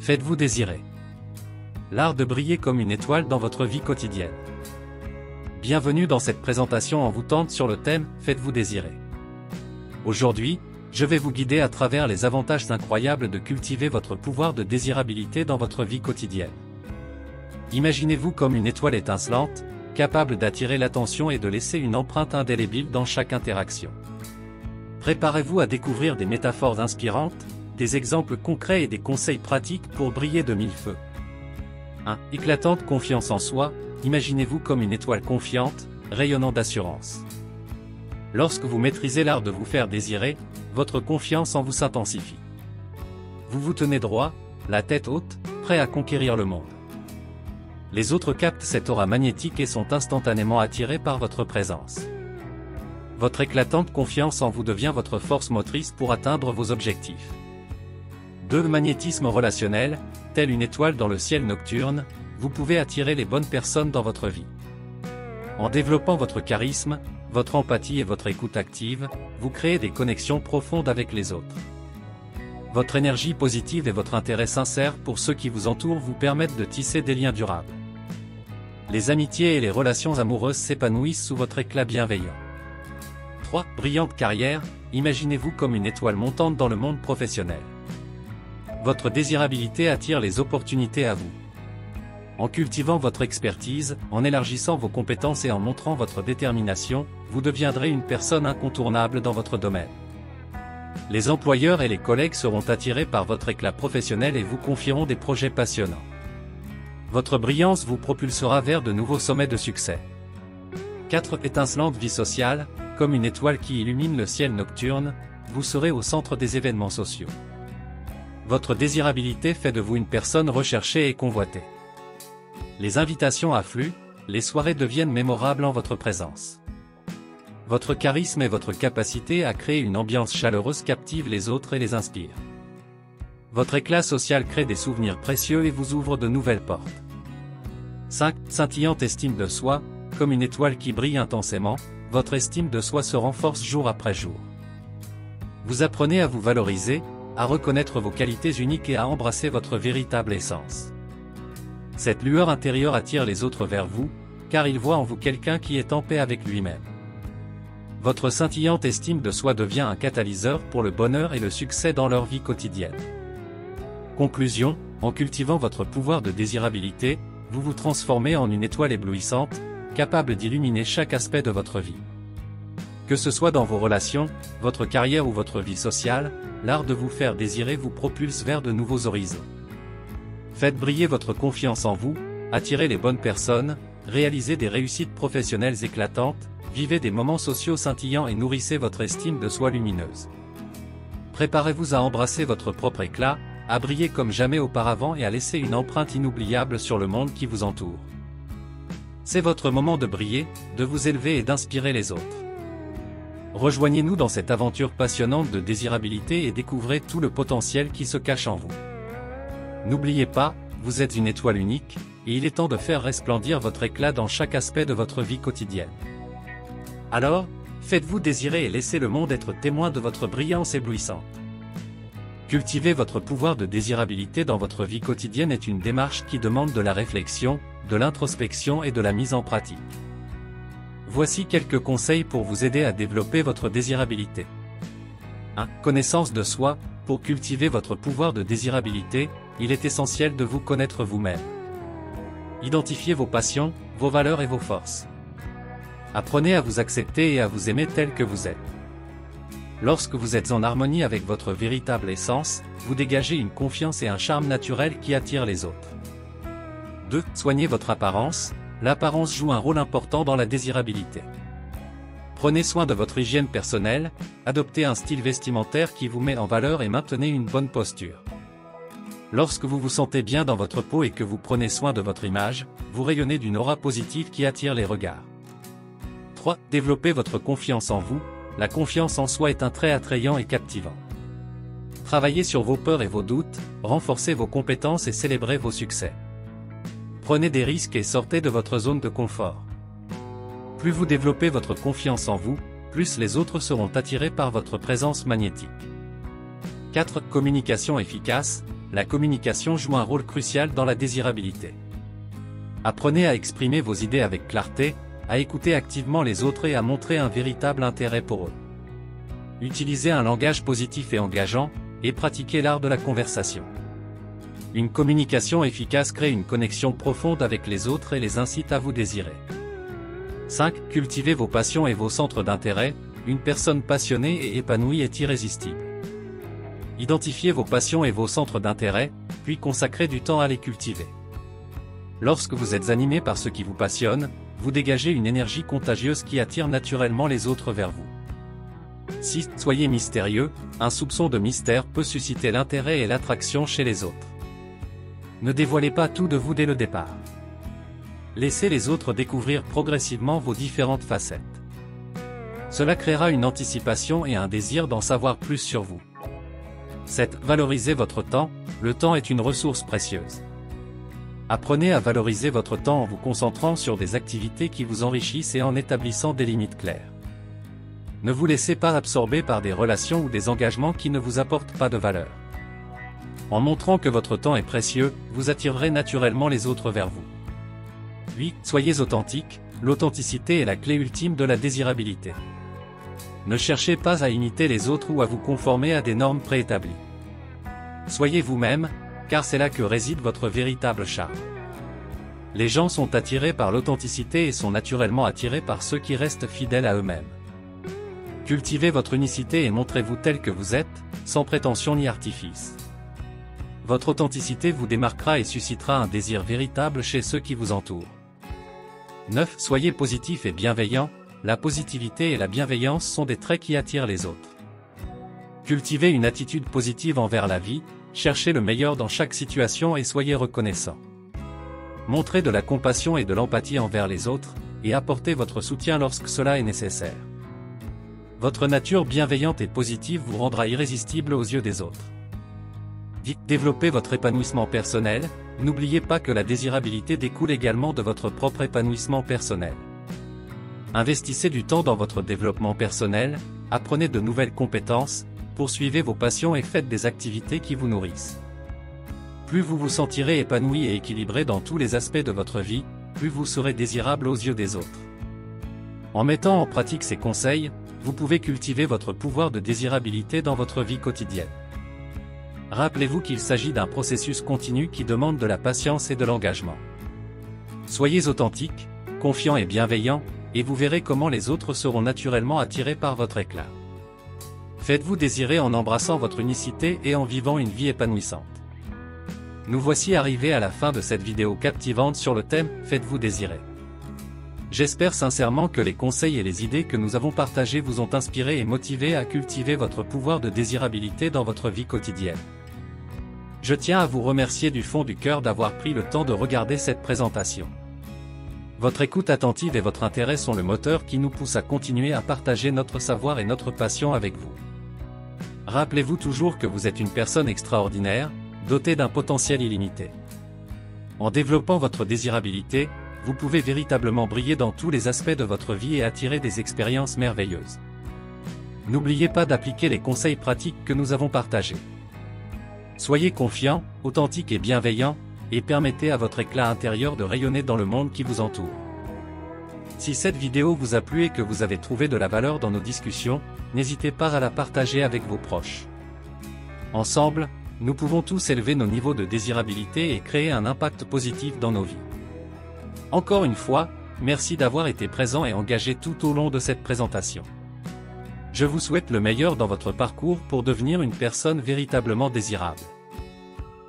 Faites-vous désirer. L'art de briller comme une étoile dans votre vie quotidienne. Bienvenue dans cette présentation envoûtante sur le thème « Faites-vous désirer ». Aujourd'hui, je vais vous guider à travers les avantages incroyables de cultiver votre pouvoir de désirabilité dans votre vie quotidienne. Imaginez-vous comme une étoile étincelante, capable d'attirer l'attention et de laisser une empreinte indélébile dans chaque interaction. Préparez-vous à découvrir des métaphores inspirantes, des exemples concrets et des conseils pratiques pour briller de mille feux. 1. Éclatante confiance en soi, imaginez-vous comme une étoile confiante, rayonnant d'assurance. Lorsque vous maîtrisez l'art de vous faire désirer, votre confiance en vous s'intensifie. Vous vous tenez droit, la tête haute, prêt à conquérir le monde. Les autres captent cette aura magnétique et sont instantanément attirés par votre présence. Votre éclatante confiance en vous devient votre force motrice pour atteindre vos objectifs. 2. Magnétisme relationnel, tel une étoile dans le ciel nocturne, vous pouvez attirer les bonnes personnes dans votre vie. En développant votre charisme, votre empathie et votre écoute active, vous créez des connexions profondes avec les autres. Votre énergie positive et votre intérêt sincère pour ceux qui vous entourent vous permettent de tisser des liens durables. Les amitiés et les relations amoureuses s'épanouissent sous votre éclat bienveillant. 3. Brillante carrière, imaginez-vous comme une étoile montante dans le monde professionnel. Votre désirabilité attire les opportunités à vous. En cultivant votre expertise, en élargissant vos compétences et en montrant votre détermination, vous deviendrez une personne incontournable dans votre domaine. Les employeurs et les collègues seront attirés par votre éclat professionnel et vous confieront des projets passionnants. Votre brillance vous propulsera vers de nouveaux sommets de succès. 4. Étincelante vie sociale, comme une étoile qui illumine le ciel nocturne, vous serez au centre des événements sociaux. Votre désirabilité fait de vous une personne recherchée et convoitée. Les invitations affluent, les soirées deviennent mémorables en votre présence. Votre charisme et votre capacité à créer une ambiance chaleureuse captivent les autres et les inspirent. Votre éclat social crée des souvenirs précieux et vous ouvre de nouvelles portes. 5. Scintillante estime de soi, comme une étoile qui brille intensément, votre estime de soi se renforce jour après jour. Vous apprenez à vous valoriser, à reconnaître vos qualités uniques et à embrasser votre véritable essence. Cette lueur intérieure attire les autres vers vous, car ils voient en vous quelqu'un qui est en paix avec lui-même. Votre scintillante estime de soi devient un catalyseur pour le bonheur et le succès dans leur vie quotidienne. Conclusion, en cultivant votre pouvoir de désirabilité, vous vous transformez en une étoile éblouissante, capable d'illuminer chaque aspect de votre vie. Que ce soit dans vos relations, votre carrière ou votre vie sociale, l'art de vous faire désirer vous propulse vers de nouveaux horizons. Faites briller votre confiance en vous, attirez les bonnes personnes, réalisez des réussites professionnelles éclatantes, vivez des moments sociaux scintillants et nourrissez votre estime de soi lumineuse. Préparez-vous à embrasser votre propre éclat, à briller comme jamais auparavant et à laisser une empreinte inoubliable sur le monde qui vous entoure. C'est votre moment de briller, de vous élever et d'inspirer les autres. Rejoignez-nous dans cette aventure passionnante de désirabilité et découvrez tout le potentiel qui se cache en vous. N'oubliez pas, vous êtes une étoile unique, et il est temps de faire resplendir votre éclat dans chaque aspect de votre vie quotidienne. Alors, faites-vous désirer et laissez le monde être témoin de votre brillance éblouissante. Cultiver votre pouvoir de désirabilité dans votre vie quotidienne est une démarche qui demande de la réflexion, de l'introspection et de la mise en pratique. Voici quelques conseils pour vous aider à développer votre désirabilité. 1. Connaissance de soi. Pour cultiver votre pouvoir de désirabilité, il est essentiel de vous connaître vous-même. Identifiez vos passions, vos valeurs et vos forces. Apprenez à vous accepter et à vous aimer tel que vous êtes. Lorsque vous êtes en harmonie avec votre véritable essence, vous dégagez une confiance et un charme naturel qui attirent les autres. 2. Soignez votre apparence. L'apparence joue un rôle important dans la désirabilité. Prenez soin de votre hygiène personnelle, adoptez un style vestimentaire qui vous met en valeur et maintenez une bonne posture. Lorsque vous vous sentez bien dans votre peau et que vous prenez soin de votre image, vous rayonnez d'une aura positive qui attire les regards. 3. Développez votre confiance en vous. La confiance en soi est un trait attrayant et captivant. Travaillez sur vos peurs et vos doutes, renforcez vos compétences et célébrez vos succès. Prenez des risques et sortez de votre zone de confort. Plus vous développez votre confiance en vous, plus les autres seront attirés par votre présence magnétique. 4. Communication efficace. la communication joue un rôle crucial dans la désirabilité. Apprenez à exprimer vos idées avec clarté, à écouter activement les autres et à montrer un véritable intérêt pour eux. Utilisez un langage positif et engageant, et pratiquez l'art de la conversation. Une communication efficace crée une connexion profonde avec les autres et les incite à vous désirer. 5. Cultivez vos passions et vos centres d'intérêt. Une personne passionnée et épanouie est irrésistible. Identifiez vos passions et vos centres d'intérêt, puis consacrez du temps à les cultiver. Lorsque vous êtes animé par ce qui vous passionne, vous dégagez une énergie contagieuse qui attire naturellement les autres vers vous. 6. Soyez mystérieux, un soupçon de mystère peut susciter l'intérêt et l'attraction chez les autres. Ne dévoilez pas tout de vous dès le départ. Laissez les autres découvrir progressivement vos différentes facettes. Cela créera une anticipation et un désir d'en savoir plus sur vous. 7. Valorisez votre temps, le temps est une ressource précieuse. Apprenez à valoriser votre temps en vous concentrant sur des activités qui vous enrichissent et en établissant des limites claires. Ne vous laissez pas absorber par des relations ou des engagements qui ne vous apportent pas de valeur. En montrant que votre temps est précieux, vous attirerez naturellement les autres vers vous. 8. Soyez authentique, l'authenticité est la clé ultime de la désirabilité. Ne cherchez pas à imiter les autres ou à vous conformer à des normes préétablies. Soyez vous-même, car c'est là que réside votre véritable charme. Les gens sont attirés par l'authenticité et sont naturellement attirés par ceux qui restent fidèles à eux-mêmes. Cultivez votre unicité et montrez-vous tel que vous êtes, sans prétention ni artifice. Votre authenticité vous démarquera et suscitera un désir véritable chez ceux qui vous entourent. 9. Soyez positif et bienveillant, la positivité et la bienveillance sont des traits qui attirent les autres. Cultivez une attitude positive envers la vie, cherchez le meilleur dans chaque situation et soyez reconnaissant. Montrez de la compassion et de l'empathie envers les autres, et apportez votre soutien lorsque cela est nécessaire. Votre nature bienveillante et positive vous rendra irrésistible aux yeux des autres. Développez votre épanouissement personnel, n'oubliez pas que la désirabilité découle également de votre propre épanouissement personnel. Investissez du temps dans votre développement personnel, apprenez de nouvelles compétences, poursuivez vos passions et faites des activités qui vous nourrissent. Plus vous vous sentirez épanoui et équilibré dans tous les aspects de votre vie, plus vous serez désirable aux yeux des autres. En mettant en pratique ces conseils, vous pouvez cultiver votre pouvoir de désirabilité dans votre vie quotidienne. Rappelez-vous qu'il s'agit d'un processus continu qui demande de la patience et de l'engagement. Soyez authentique, confiant et bienveillant, et vous verrez comment les autres seront naturellement attirés par votre éclat. Faites-vous désirer en embrassant votre unicité et en vivant une vie épanouissante. Nous voici arrivés à la fin de cette vidéo captivante sur le thème « Faites-vous désirer ». J'espère sincèrement que les conseils et les idées que nous avons partagés vous ont inspiré et motivé à cultiver votre pouvoir de désirabilité dans votre vie quotidienne. Je tiens à vous remercier du fond du cœur d'avoir pris le temps de regarder cette présentation. Votre écoute attentive et votre intérêt sont le moteur qui nous pousse à continuer à partager notre savoir et notre passion avec vous. Rappelez-vous toujours que vous êtes une personne extraordinaire, dotée d'un potentiel illimité. En développant votre désirabilité, vous pouvez véritablement briller dans tous les aspects de votre vie et attirer des expériences merveilleuses. N'oubliez pas d'appliquer les conseils pratiques que nous avons partagés. Soyez confiant, authentique et bienveillant, et permettez à votre éclat intérieur de rayonner dans le monde qui vous entoure. Si cette vidéo vous a plu et que vous avez trouvé de la valeur dans nos discussions, n'hésitez pas à la partager avec vos proches. Ensemble, nous pouvons tous élever nos niveaux de désirabilité et créer un impact positif dans nos vies. Encore une fois, merci d'avoir été présent et engagé tout au long de cette présentation. Je vous souhaite le meilleur dans votre parcours pour devenir une personne véritablement désirable.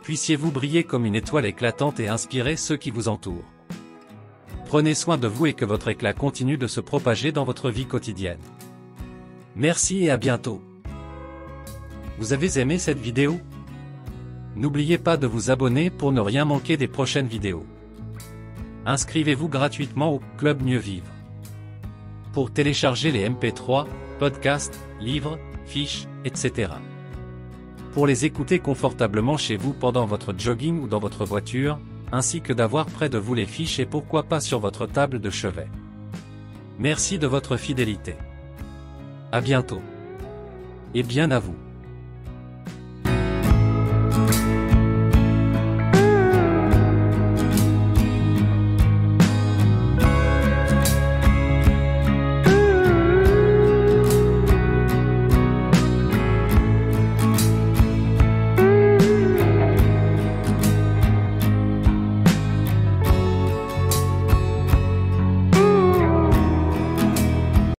Puissiez-vous briller comme une étoile éclatante et inspirer ceux qui vous entourent. Prenez soin de vous et que votre éclat continue de se propager dans votre vie quotidienne. Merci et à bientôt. Vous avez aimé cette vidéo? N'oubliez pas de vous abonner pour ne rien manquer des prochaines vidéos. Inscrivez-vous gratuitement au Club Mieux Vivre. Pour télécharger les MP3, podcasts, livres, fiches, etc. Pour les écouter confortablement chez vous pendant votre jogging ou dans votre voiture, ainsi que d'avoir près de vous les fiches et pourquoi pas sur votre table de chevet. Merci de votre fidélité. À bientôt. Et bien à vous.